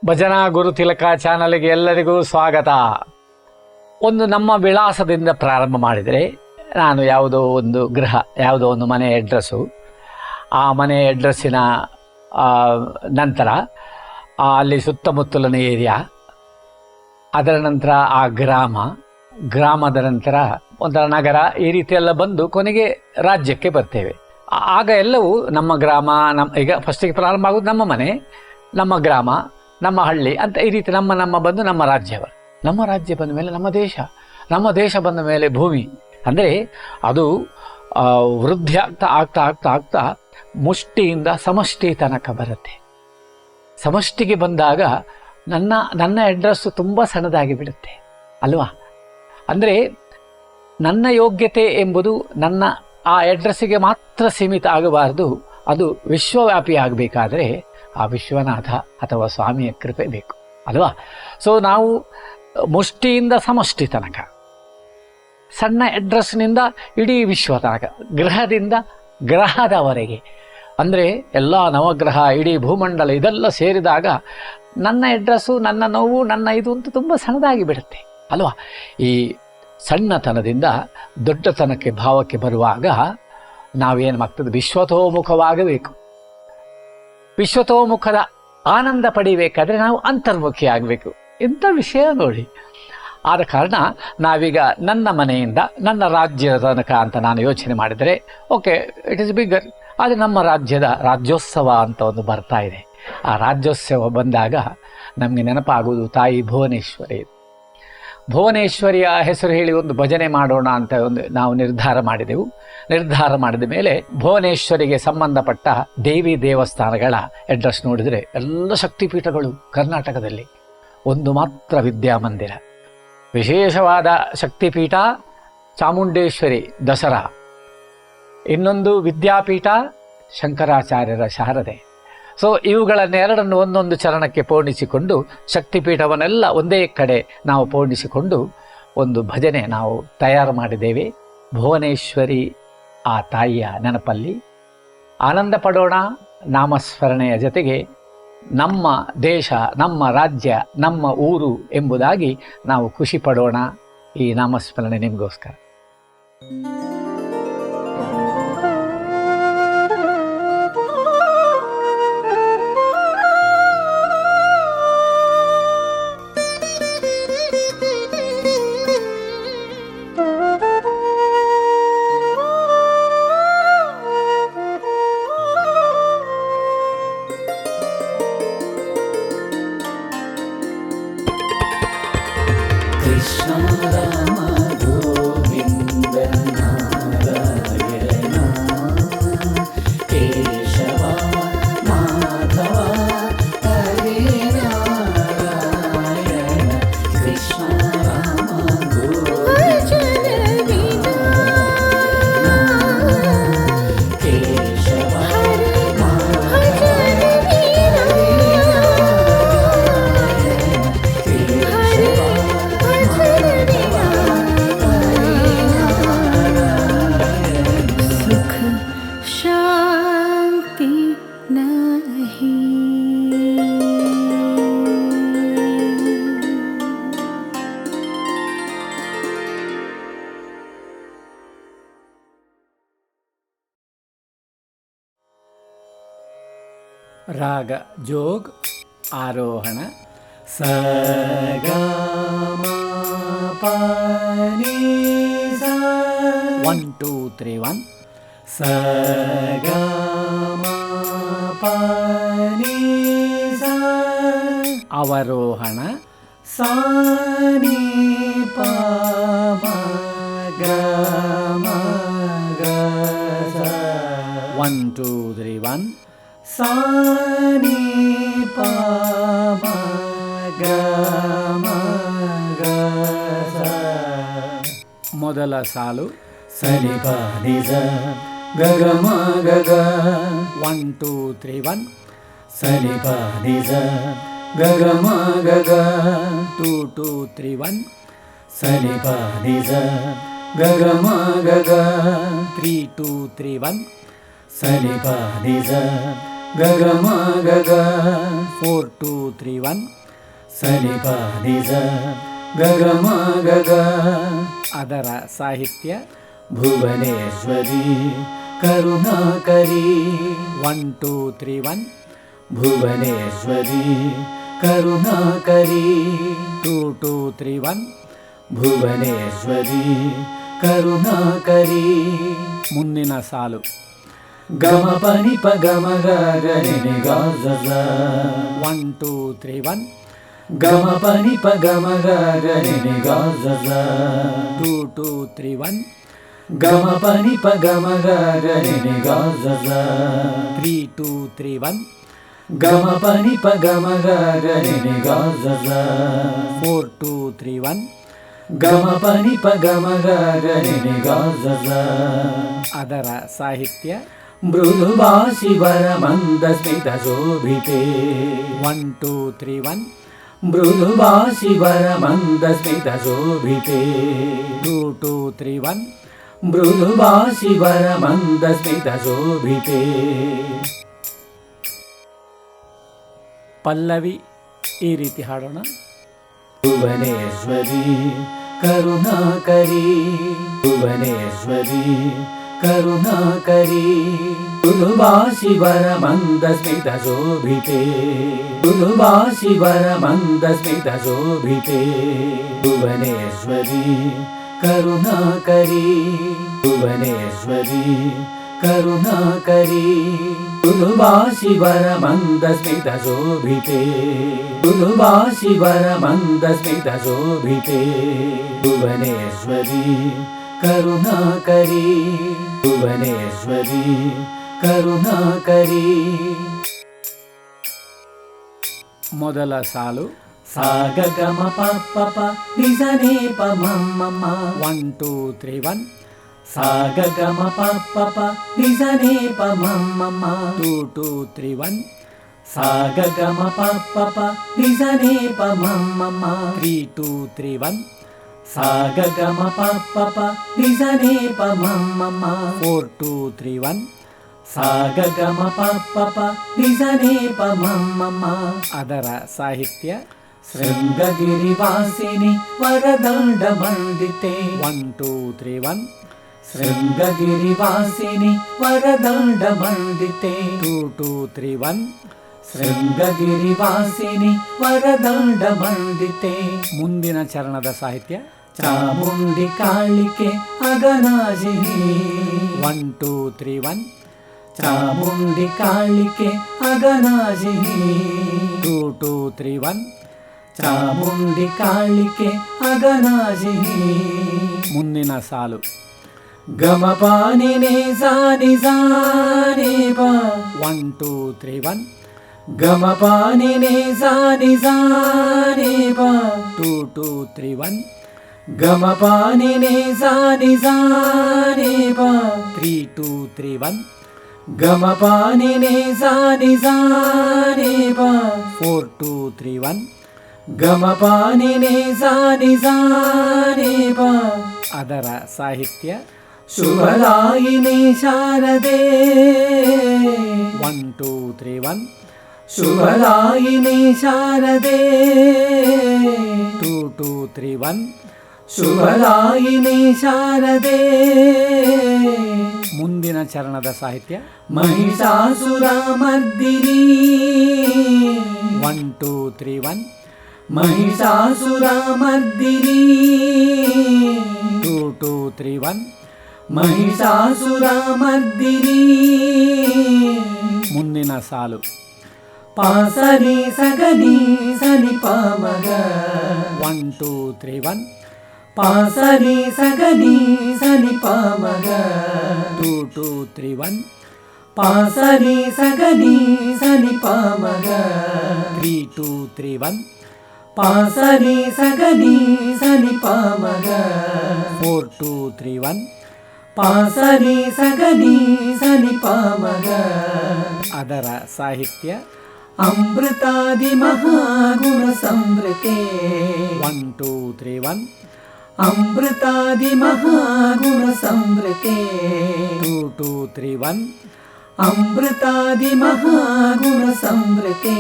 ಭಜನಾ ಗುರುತಿಲಕ ಚಾನಲ್ಗೆ ಎಲ್ಲರಿಗೂ ಸ್ವಾಗತ. ಒಂದು ನಮ್ಮ ವಿಳಾಸದಿಂದ ಪ್ರಾರಂಭ ಮಾಡಿದರೆ, ನಾನು ಯಾವುದೋ ಒಂದು ಗೃಹ, ಯಾವುದೋ ಒಂದು ಮನೆ ಅಡ್ರೆಸ್ಸು, ಆ ಮನೆ ಅಡ್ರೆಸ್ಸಿನ ನಂತರ ಅಲ್ಲಿ ಸುತ್ತಮುತ್ತಲಿನ ಏರಿಯಾ, ಅದರ ನಂತರ ಆ ಗ್ರಾಮದ ನಂತರ ಒಂಥರ ನಗರ, ಈ ರೀತಿಯೆಲ್ಲ ಬಂದು ಕೊನೆಗೆ ರಾಜ್ಯಕ್ಕೆ ಬರ್ತೇವೆ. ಆಗ ಎಲ್ಲವೂ ನಮ್ಮ ಗ್ರಾಮ, ಈಗ ಫಸ್ಟಿಗೆ ಪ್ರಾರಂಭ ಆಗೋದು ನಮ್ಮ ಮನೆ, ನಮ್ಮ ಗ್ರಾಮ, ನಮ್ಮ ಹಳ್ಳಿ ಅಂತ ಈ ರೀತಿ ನಮ್ಮ ಬಂದು ನಮ್ಮ ರಾಜ್ಯ ಬಂದ ಮೇಲೆ ನಮ್ಮ ದೇಶ ಬಂದ ಮೇಲೆ ಭೂಮಿ. ಅಂದರೆ ಅದು ವೃದ್ಧಿ ಆಗ್ತಾ ಮುಷ್ಟಿಯಿಂದ ಸಮಷ್ಟಿ ತನಕ ಬರುತ್ತೆ. ಸಮಷ್ಟಿಗೆ ಬಂದಾಗ ನನ್ನ ಅಡ್ರೆಸ್ಸು ತುಂಬ ಸಣ್ಣದಾಗಿ ಬಿಡುತ್ತೆ ಅಲ್ವಾ. ಅಂದರೆ ನನ್ನ ಯೋಗ್ಯತೆ ಎಂಬುದು ನನ್ನ ಆ ಅಡ್ರೆಸ್ಸಿಗೆ ಮಾತ್ರ ಸೀಮಿತ ಆಗಬಾರ್ದು, ಅದು ವಿಶ್ವವ್ಯಾಪಿ ಆಗಬೇಕಾದ್ರೆ ಆ ವಿಶ್ವನಾಥ ಅಥವಾ ಸ್ವಾಮಿಯ ಕೃಪೆ ಬೇಕು ಅಲ್ವಾ. ಸೊ ನಾವು ಮುಷ್ಟಿಯಿಂದ ಸಮಷ್ಟಿ ತನಕ, ಸಣ್ಣ ಅಡ್ರೆಸ್ನಿಂದ ಇಡೀ ವಿಶ್ವ ತನಕ, ಗ್ರಹದಿಂದ ಗ್ರಹದವರೆಗೆ, ಅಂದರೆ ಎಲ್ಲ ನವಗ್ರಹ, ಇಡೀ ಭೂಮಂಡಲ ಇದೆಲ್ಲ ಸೇರಿದಾಗ ನನ್ನ ಅಡ್ರೆಸ್ಸು, ನನ್ನ ನೋವು, ನನ್ನ ಇದು ಅಂತ ತುಂಬ ಸಣ್ಣದಾಗಿ ಬಿಡುತ್ತೆ ಅಲ್ವಾ. ಈ ಸಣ್ಣತನದಿಂದ ದೊಡ್ಡತನಕ್ಕೆ ಭಾವಕ್ಕೆ ಬರುವಾಗ ನಾವೇನು ಮಾಡ್ತದೆ, ವಿಶ್ವತೋಮುಖವಾಗಬೇಕು. ವಿಶ್ವತೋಮುಖದ ಆನಂದ ಪಡಿಬೇಕಾದ್ರೆ ನಾವು ಅಂತರ್ಮುಖಿ ಆಗಬೇಕು. ಇಂಥ ವಿಷಯ ನೋಡಿ. ಆದ ಕಾರಣ ನಾವೀಗ ನನ್ನ ಮನೆಯಿಂದ ನನ್ನ ರಾಜ್ಯದ ತನಕ ಅಂತ ನಾನು ಯೋಚನೆ ಮಾಡಿದರೆ ಓಕೆ, ಇಟ್ ಈಸ್ ಬಿಗ್ಗರ್. ಆದರೆ ನಮ್ಮ ರಾಜ್ಯದ ರಾಜ್ಯೋತ್ಸವ ಅಂತ ಒಂದು ಬರ್ತಾ ಇದೆ. ಆ ರಾಜ್ಯೋತ್ಸವ ಬಂದಾಗ ನಮಗೆ ನೆನಪಾಗುವುದು ತಾಯಿ ಭುವನೇಶ್ವರಿ. ಭುವನೇಶ್ವರಿಯ ಹೆಸರು ಹೇಳಿ ಒಂದು ಭಜನೆ ಮಾಡೋಣ ಅಂತ ನಾವು ನಿರ್ಧಾರ ಮಾಡಿದ ಮೇಲೆ ಭುವನೇಶ್ವರಿಗೆ ಸಂಬಂಧಪಟ್ಟ ದೇವಿ ದೇವಸ್ಥಾನಗಳ ಅಡ್ರೆಸ್ ನೋಡಿದರೆ ಎಲ್ಲ ಶಕ್ತಿಪೀಠಗಳು ಕರ್ನಾಟಕದಲ್ಲಿ. ಒಂದು ಮಾತ್ರ ವಿದ್ಯಾಮಂದಿರ, ವಿಶೇಷವಾದ ಶಕ್ತಿಪೀಠ ಚಾಮುಂಡೇಶ್ವರಿ ದಸರಾ, ಇನ್ನೊಂದು ವಿದ್ಯಾಪೀಠ ಶಂಕರಾಚಾರ್ಯರ ಶಾರದೆ. ಸೊ ಇವುಗಳನ್ನೆರಡನ್ನು ಒಂದೊಂದು ಚರಣಕ್ಕೆ ಪೂರ್ಣಿಸಿಕೊಂಡು, ಶಕ್ತಿಪೀಠವನ್ನೆಲ್ಲ ಒಂದೇ ಕಡೆ ನಾವು ಪೂರ್ಣಿಸಿಕೊಂಡು ಒಂದು ಭಜನೆ ನಾವು ತಯಾರು ಮಾಡಿದ್ದೇವೆ. ಭುವನೇಶ್ವರಿ ಆ ತಾಯಿಯ ನೆನಪಲ್ಲಿ ಆನಂದ ಪಡೋಣ. ನಾಮಸ್ಮರಣೆಯ ಜೊತೆಗೆ ನಮ್ಮ ದೇಶ, ನಮ್ಮ ರಾಜ್ಯ, ನಮ್ಮ ಊರು ಎಂಬುದಾಗಿ ನಾವು ಖುಷಿ ಪಡೋಣ. ಈ ನಾಮಸ್ಮರಣೆ ನಿಮಗೋಸ್ಕರ. ರಾಗ ಜೋಗ್ ಆರೋಹಣ. ಸ ಗ ಮ ಪ ನಿ ಸ 1 2 3 1. ಸ ಗ ಮ ಪ ನಿ ಸ ಅವರೋಹಣ. ಸ ನಿ ಪ ಮ ಗ ಮ ಗ ಸ 1 2 3 1. ಸ ನಿ ಪ ಮ ಗ ಮ ಗ ಸ. ಮೊದಲ ಸಾಲು ಸ ನಿ ಪ ನಿ ಸ ಗ ಗ ಮ ಗ ಗ 1 2 3 1. ಸ ನಿ ಪ ನಿ ಸ ಗ ಗ ಮ ಗ ಗ 2 2 3 1. ಸ ನಿ ಪ ನಿ ಸ ಗ ಗ ಮ ಗ ಗ 3 2 3 1. ಸ ನಿ ಪ ನಿ ಸ ಗಗಮ ಗಗ 4 2 3 1 ಸನಿ ಪ ನಿ ಸ ಗಗಮ ಗಗ. ಅದರ ಸಾಹಿತ್ಯ ಭುವನೇಶ್ವರಿ ಕರುಣಾಕರಿ 1 2 3 1 ಭುವನೇಶ್ವರಿ ಕರುಣಾಕರಿ 2 2 3 1 ಭುವನೇಶ್ವರಿ ಕರುಣಾಕರಿ. ಮುಂದಿನ ಸಾಲು ಗಮ ಪನಿ ಪ ಗಮ ಗ ನಿ ಗ ಸ ಸ 1 2 3 1 ಗಮ ಪನಿ ಪ ಗಮ ಗ ನಿ ಗ ಸ ಸ 2 2 3 1 ಗಮ ಪನಿ ಪ ಗಮ ಗ ನಿ ಗ ಸ ಸ 3 2 3 1 ಗಮ ಪನಿ ಪ ಗಮ ಗ ನಿ ಗ ಸ ಸ 4 2 3 1 ಗಮ ಪನಿ ಪ ಗಮ ಗ ನಿ ಗ ಸ ಸ. ಅದರ ಸಾಹಿತ್ಯ ಮೃದು ಭಾಷಿವರ ಮಂದ ಸ್ಮಿತ ಶೋಭಿತೆ 1 2 3 1 ಮೃದು ಭಾಷಿವರ ಮಂದ ಸ್ಮಿತ ಶೋಭಿತೆ 2 2 3 1 ಮೃದು ಭಾಷಿವರ ಮಂದ ಸ್ಮಿತ ಶೋಭಿತೆ. ಪಲ್ಲವಿ ಈ ರೀತಿ ಹಾಡೋಣ. ಭುವನೇಶ್ವರಿ ಕರುಣಾಕರಿ ಭುವನೇಶ್ವರಿ ಕರುಣಾಕರಿ ಮೃದು ಭಾಷಿವರ ಮಂದ ಸ್ಮಿತ ಶೋಭಿತೆ ಮೃದು ಭಾಷಿವರ ಮಂದ ಸ್ಮಿತ ಶೋಭಿತೆ. ಭುವನೇಶ್ವರಿ ಕರುಣಾಕರಿ ಭುವನೇಶ್ವರಿ ಕರುಣಾಕರಿ ಮೃದು ಭಾಷಿವರ ಮಂದ ಸ್ಮಿತ ಶೋಭಿತೆ ಮೃದು ಭಾಷಿವರ ಮಂದ ಸ್ಮಿತ ಶೋಭಿತೆ. ಭುವನೇಶ್ವರಿ ಕರುಣಾಕರಿ ಭುವನೇಶ್ವರಿ ಕರುಣಾಕರಿ. ಮೊದಲ ಸಾಲು ಸಾ ಗ ಗ ಮ ಪ ಪ ಪ ನಿ ಸ ನಿ ಪ ಮ ಮ ಮ 1 2 3 1 ಸಾ ಗ ಗ ಮ ಪ ಪ ಪ ನಿ ಸ ನಿ ಪ ಮ ಮ ಮ 2 2 3 1 ಸಾ ಗ ಗ ಮ ಪ ಪ ಪ ನಿ ಸ ನಿ ಪ ಮ ಮ ಮ 3 2 3 1 ಸಾ ಗ ಗ ಮ ಪ ಪ ಪ ನಿ ಸ ನಿ ಪ ಮ ಮ ಮ 4 2 3 1 ಸಾ ಗ ಗ ಮ ಪ ಪ ಪ ನಿ ಸ ನಿ ಪ ಮ ಮ ಮ. ಅದರ ಸಾಹಿತ್ಯ ಶೃಂಗಗಿರಿ ವಾಸಿನಿ ವರದಾಂಡ ಮಂಡಿತೆ 1 2 3 1 ಶೃಂಗಗಿರಿ ವಾಸಿನಿ ವರದಾಂಡ ಮಂಡಿತೆ 2 2 3 1 ಶೃಂಗಗಿರಿ ವಾಸಿನಿ ವರದಾಂಡ ಮಂಡಿತೆ. ಮುಂದಿನ ಚರಣದ ಸಾಹಿತ್ಯ ಚಾಮುಂಡಿ ಕಾಳಿಕೆ ಅಗನಾಜಿನಿ 1 2 3 1 ಚಾಮುಂಡಿ ಕಾಳಿಕೆ ಅಗನಾಜಿನಿ 2 2 3 1 ಚಾಮುಂಡಿ ಕಾಳಿಕೆ ಅಗನಾಜಿನಿ. ಮುಂದಿನ ಸಾಲು ಗಮ ಪಾನಿ ನೇ ಸಾನಿ ಸಾನಿ ಪ 1 2 3 1 ಗಮ ಪಾನಿ ನೇ ಸಾನಿ ಸಾನಿ ಪ 2 2 3 1 ಗಮ ಪಾನಿ ನೇ ಸಾನಿ ಸಾನಿ ಪ 3 2 3 1 ಗಮ ಪಾನಿ ನೇ ಸಾನಿ ಸಾನಿ ಪ 4 2 3 1 ಗಮ ಪಾನಿ ನೇ ಸಾನಿ ಸಾನಿ ಪ. ಅದರ ಸಾಹಿತ್ಯ ಶುಭದಾಯಿನಿ ಶಾರದೆ 1 2 3 1 ಶುಭದಾಯಿನಿ ಶಾರದೆ 2 2 3 1 ಶುಭದಾಯಿನಿ ಶಾರದೆ. ಮುಂದಿನ ಚರಣದ ಸಾಹಿತ್ಯ ಮಹಿಷಾಸುರ ಮರ್ದಿನಿ 1 2 3 1 ಮಹಿಷಾಸುರ ಮರ್ದಿನಿ 2 2 3 1 ಮಹಿಷಾಸುರ ಮರ್ದಿನಿ. ಮುಂದಿನ ಸಾಲು ಪಾಸನಿ ಸಗನಿ ಸನಿ ಪ ಮಗ 1 2 3 1 ಪಾಸನಿ ಸಗನಿ ಸನಿ ಪ ಮಗ 2 2 3 1 ಪಾಸನಿ ಸಗನಿ ಸನಿ ಪ ಮಗ 3 2 3 1 ಪಾಸನಿ ಸಗನಿ ಸನಿ ಪ ಮಗ 4 2 3 1 ಪಾಸನಿ ಸಗನಿ ಸನಿ ಪ ಮಗ. ಅದರ ಸಾಹಿತ್ಯ ಅಮೃತಾದಿ ಮಹಾಗುಣ ಸಮೃತೆ 1 2 3 1 ಅಮೃತಾದಿ ಮಹಾಗುಣ ಸಮೃತೆ 2 2 3 1 ಅಮೃತಾದಿ ಮಹಾಗುಣ ಸಂವೃತೆ.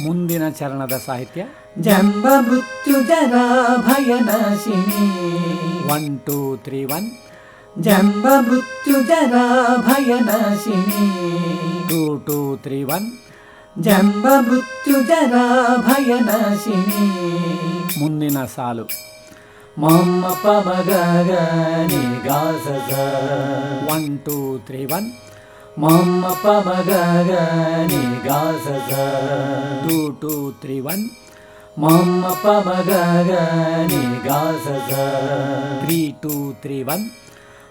ಮುಂದಿನ ಚರಣದ ಸಾಹಿತ್ಯ ಜನ್ಮ ಮೃತ್ಯು ಜರಾ ಭಯನಾಶಿನಿ. 1 2 3 1. ಜನ್ಮ ಮೃತ್ಯು ಜರಾ ಭಯನಾಶಿನಿ. 2 2 3 1. ಜನ್ಮ ಮೃತ್ಯು ಜರಾ ಭಯನಾಶಿನಿ. ಮುಂದಿನ ಸಾಲು ಮಮ್ಮ ಪಮಗ ನಿ ಗಾ ಸ ಸ. 1 2 3 1. ಮಮ್ಮ ಪಮಗ ನಿ ಗಾ ಸ ಸ. 2 2 3 1. ಮಮ್ಮ ಪಮಗ ನಿ ಗಾ ಸ ಸ. 3 2 3 1.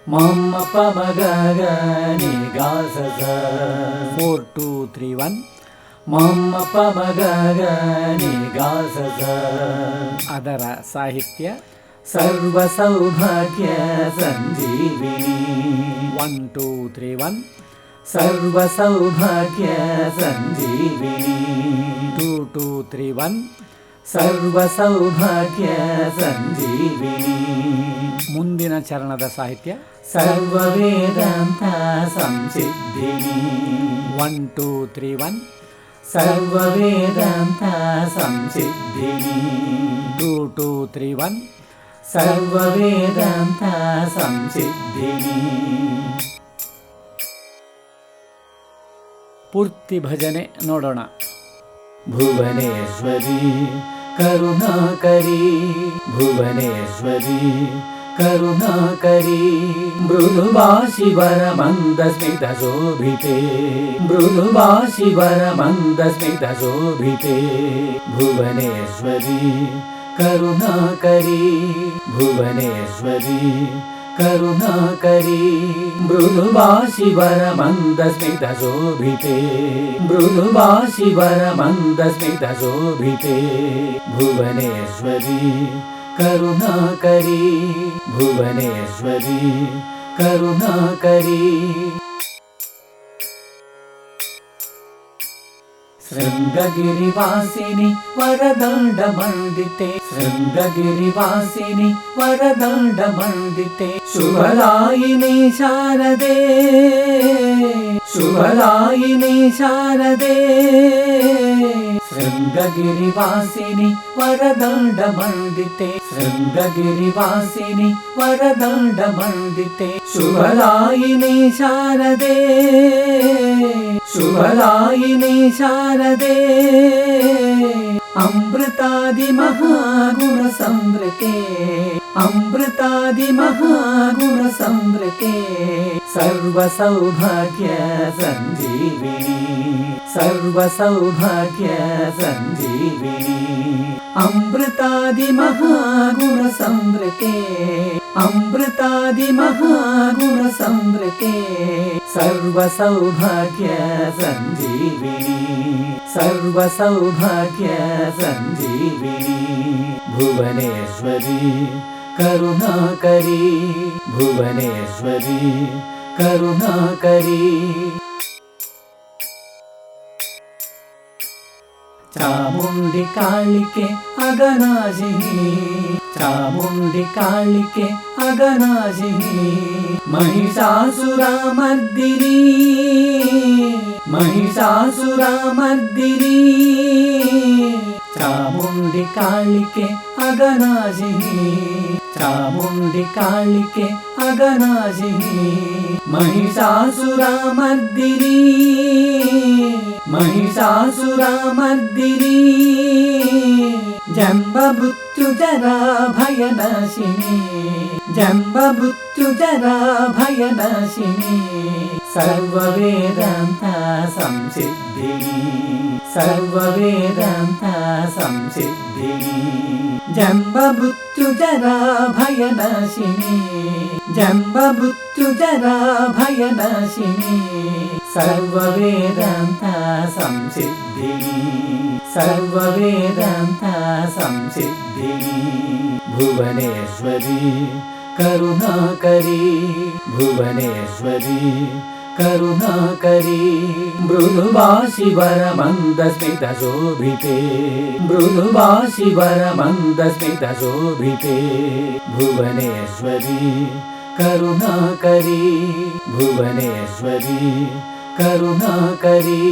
ಮಮ್ಮ ಪಮಗ ನಿ ಗಾ ಸ ಸ. 4 2 3 1. ಮಮ್ಮ ಪಮಗ ನಿ ಗಾ ಸ ಸ. ಅದರ ಸಾಹಿತ್ಯ ಸರ್ವ ಸೌಭಾಗ್ಯ ಸಂಜೀವಿನಿ. 1 2 3 1. ಸರ್ವ ಸೌಭಾಗ್ಯ ಸಂಜೀವಿನಿ. 2 2 3 1. ಸರ್ವ ಸೌಭಾಗ್ಯ ಸಂಜೀವಿನಿ. ಮುಂದಿನ ಚರಣದ ಸಾಹಿತ್ಯ ಸರ್ವ ವೇದಾಂತ ಸಂಸಿದ್ಧಿನಿ. 1 2 3 1. ಸರ್ವ ವೇದಾಂತ ಸಂಸಿದ್ಧಿನಿ. 2 2 3 1. ಸರ್ವ ವೇದಾಂತ ಸಂಸಿದ್ಧಿನಿ. ಪೂರ್ತಿ ಭಜನೆ ನೋಡೋಣ. ಭುವನೇಶ್ವರಿ ಕರುಣಾಕರಿ. ಭುವನೇಶ್ವರಿ ಕರುಣಾಕರಿ. ಮೃದುಭಾಷಿವರ ಮಂದಸ್ಮಿತ ಶೋಭಿತೆ. ಮೃದುಭಾಷಿವರ ಮಂದಸ್ಮಿತ ಶೋಭಿತೆ. ಭುವನೇಶ್ವರಿ ಕರುಣಾಕರಿ. ಭುವನೇಶ್ವರಿ ಕರುಣಾಕರಿ. ಮೃದುಭಾಷಿವರ ಮಂದಸ್ಮಿತ ಶೋಭಿತೆ. ಮೃದುಭಾಷಿವರ ಮಂದಸ್ಮಿತ ಶೋಭಿತೆ. ಭುವನೇಶ್ವರಿ ಕರುಣಾಕರಿ. ಭುವನೇಶ್ವರಿ ಕರುಣಾಕರಿ. ಶೃಂಗಗಿರಿವಾಸಿನಿ ವರದಾಂಡ ಮಂಡಿತೆ. ಶೃಂಗಗಿರಿವಾಸಿನಿ ವರದಾಂಡ ಮಂಡಿತೆ. ಶುಭದಾಯಿನಿ ಶಾರದೆ. ಶುಭದಾಯಿನಿ ಶಾರದೆ. ಶೃಂಗಗಿರಿವಾಸಿನಿ ವರದಾಂಡ ಮಂಡಿತೆ. ಶೃಂಗಗಿರಿವಾಸಿನಿ ವರದಾಂಡ ಮಂಡಿತೆ. ಶುಭದಾಯಿನಿ ಶಾರದೆ. ಶುಭದಾಯಿನಿ ಶಾರದೆ. ಅಮೃತಾದಿ ಮಹಾಗುಣ ಸಂವೃತೆ. ಅಮೃತಾದಿ ಮಹಾಗುಣ ಸಂವೃತೆ. ಸರ್ವ ಸೌಭಾಗ್ಯ ಸಂಜೀವಿನಿ. ಸರ್ವ ಸೌಭಾಗ್ಯ ಸಂಜೀವಿನಿ. ಅಮೃತಾದಿ ಮಹಾಗುಣ ಸಂವೃತೆ. ಅಮೃತಾದಿ ಮಹಾಗುಣ ಸಂವೃತೆ. ಸರ್ವ ಸೌಭಾಗ್ಯ ಸಂಜೀವಿನಿ. ಸರ್ವ ಸೌಭಾಗ್ಯ ಸಂಜೀವಿನಿ. ಭುವನೇಶ್ವರಿ ಕರುಣಾಕರಿ. ಭುವನೇಶ್ವರಿ ಕರುಣಾಕರಿ. ಚಾಮುಂಡಿ ಕಾಳಿಕೆ ಅಗನಾಶಿನಿ. ಚಾಮುಂಡಿ ಕಾಳಿಕೆ ಅಗನಾಶಿನಿ. ಮಹಿಷಾಸುರ ಮರ್ದಿನಿ. ಮಹಿಷಾಸುರ ಮರ್ದಿನಿ. ಚಾಮುಂಡಿ ಕಾಳಿಕೆ ಅಗನಾಶಿನಿ. ಚಾಮುಂಡಿ ಕಾಳಿಕೆ ಅಗನಾಶಿನಿ. ಮಹಿಷಾಸುರ ಮರ್ದಿನಿ. ಮಹಿಷಾಸುರ ಮರ್ದಿನಿ. ಜನ್ಮ ಮೃತ್ಯು ಜರಾ ಭಯನಾಶಿನಿ. ಜನ್ಮ ಮೃತ್ಯು ಜರಾ ಭಯನಾಶಿನಿ. ಸರ್ವ ವೇದಾಂತ ಸಂಸಿದ್ಧಿನಿ. ಸರ್ವ ವೇದಾಂತ ಸಂಸಿದ್ಧಿನಿ. ಜನ್ಮ ಮೃತ್ಯು ಜರಾ ಭಯನಾಶಿನಿ. ಜನ್ಮ ಮೃತ್ಯು ಜರಾ ಭಯನಾಶಿನಿ. ಸರ್ವ ವೇದಾಂತ ಸಂಸಿದ್ಧಿನಿ. ಸರ್ವ ವೇದಾಂತ ಸಂಸಿದ್ಧಿನಿ. ಭುವನೇಶ್ವರಿ ಕರುಣಾಕರಿ. ಭುವನೇಶ್ವರಿ ಕರುಣಾಕರಿ. ಮೃದುಭಾಷಿವರ ಮಂದಸ್ಮಿತ ಶೋಭಿತೆ. ಮೃದುಭಾಷಿವರ ಮಂದಸ್ಮಿತ ಶೋಭಿತೆ. ಭುವನೇಶ್ವರಿ ಕರುಣಾಕರಿ. ಭುವನೇಶ್ವರಿ ಕರುಣಾಕರಿ